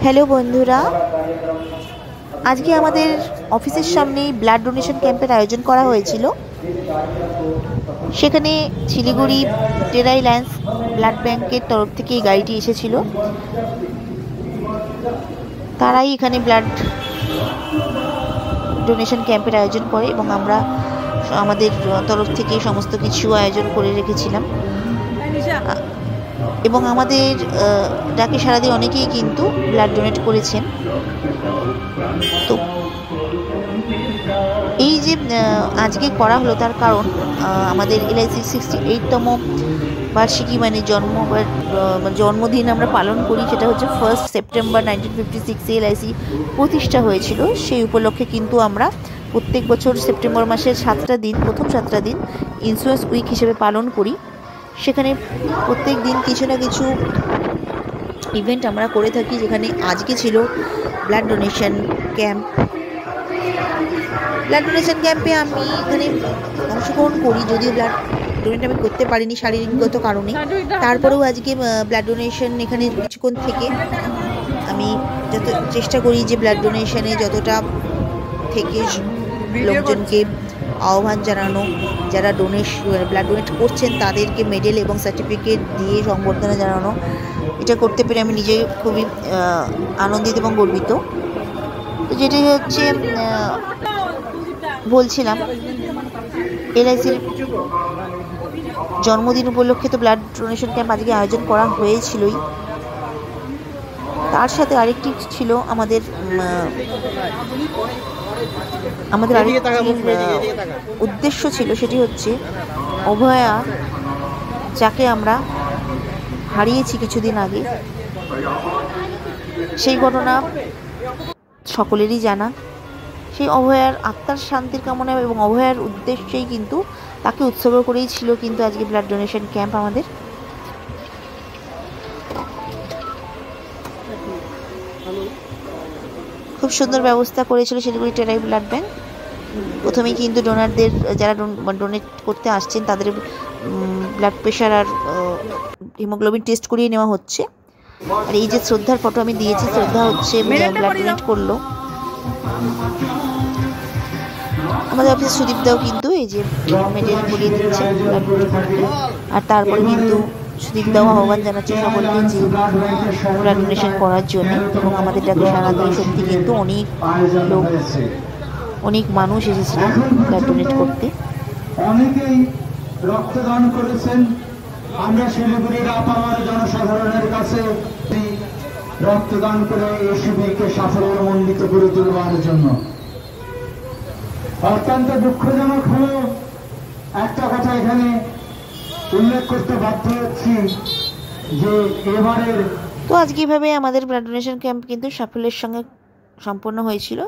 Hello বন্ধুরা, আজকে আমাদের অফিসের সামনেই ব্লাড ডোনেশন ক্যাম্পের আয়োজন করা হয়েছিল। সেখানে শিলিগুড়ি টেরাই লায়ন্স ব্লাড ব্যাংকের তরফ থেকে এই গাড়িটি এসেছিল। তারাই এখানে ব্লাড ডোনেশন ক্যাম্পের আয়োজন করে এবং আমরা আমাদের তরফ থেকে সমস্ত কিছু আয়োজন করে রেখেছিলাম এবং আমাদের ডাকে সাড়া দিয়ে অনেকেই কিন্তু ব্লাড ডোনেট করেছেন। তো এই যে আজকে করা হলো তার কারণ আমাদের LIC 68তম বার্ষিকী মানে জন্মদিন আমরা পালন করি, সেটা হচ্ছে 1 সেপ্টেম্বর 1956 LIC প্রতিষ্ঠা হয়েছিল। সেই উপলক্ষে কিন্তু আমরা প্রত্যেক বছর সেপ্টেম্বর মাসের 7টা দিন, প্রথম 7টা দিন ইন্স্যুরেন্স উইক হিসেবে পালন করি। সেখানে প্রত্যেক দিন কিছু না কিছু ইভেন্ট আমরা করে থাকি, যেখানে আজকে ছিল blood donation camp. Blood donation ক্যাম্পে আমি এখানে অংশগ্রহণ করি, যদিও ব্লাড ডোনেট আমি করতে পারিনি শারীরিকগত কারণে। তারপরেও আজকে ব্লাড ডোনেশন এখানে কিছুক্ষণ থেকে আমি যত চেষ্টা করি যে ব্লাড ডোনেশনে যতটা থেকে লোকজনকে আহ্বান জানানো, যারা ব্লাড ডোনেট করছেন তাদেরকে মেডেল এবং সার্টিফিকেট দিয়ে সংবর্ধনা জানানো। এটা করতে পেরে আমি নিজে খুবই আনন্দিত এবং গর্বিত। তো যেটি হচ্ছে বলছিলাম, LICর জন্মদিন উপলক্ষে তো ব্লাড ডোনেশন ক্যাম্প আজকে আয়োজন করা হয়েছিলই। তার সাথে আরেকটি ছিল আমাদের উদ্দেশ্য ছিল, সেটি হচ্ছে অভয়া, যাকে আমরা হারিয়েছি কিছুদিন আগে। সেই ঘটনা সকলেরই জানা। সেই অভয়ার আত্মার শান্তির কামনা এবং অভয়ার উদ্দেশ্যেই কিন্তু তাকে উৎসর্গ করেই ছিল কিন্তু আজকে ব্লাড ডোনেশন ক্যাম্প আমাদের। খুব সুন্দর ব্যবস্থা করেছিল শিলিগুড়ি টেরাই ব্লাড ব্যাংক। প্রথমেই কিন্তু ডোনারদের, যারা ডোনেট করতে আসছেন, তাদের ব্লাড প্রেশার আর হিমোগ্লোবিন টেস্ট করিয়ে নেওয়া হচ্ছে। আর এই যে শ্রদ্ধার ফটো আমি দিয়েছি, শ্রদ্ধা হচ্ছে ব্লাড ডোনেট করলো। আমাদের অফিসে সুদীপদাও কিন্তু এই যে মেডেল পরিয়ে দিচ্ছে ব্লাড ডোনেট। আর তারপরে কিন্তু সুদীপদাও আহ্বান জানাচ্ছে সকলকে যে ব্লাড ডোনেশন করার জন্য। এবং আমাদের ডাকে সারা দিয়ে সত্যি কিন্তু অনেক মানুষ এসেছিলেন ব্লাড ডোনেট করতে। অনেকেই রক্তদান করেছেন। আমরা শিলিগুড়ির আপামর জনসাধারণের কাছে রক্তদান করে এই শিবিরকে সাফল্যমণ্ডিত করে তুলবার জন্য অত্যন্ত দুঃখজনক হলো একটা কথা এখানে উল্লেখ করতে বাধ্য হচ্ছি যে এবারের তো আজকে এভাবে আমাদের ব্লাড ডোনেশন ক্যাম্প কিন্তু সাফল্যের সঙ্গে সম্পন্ন হয়েছিল।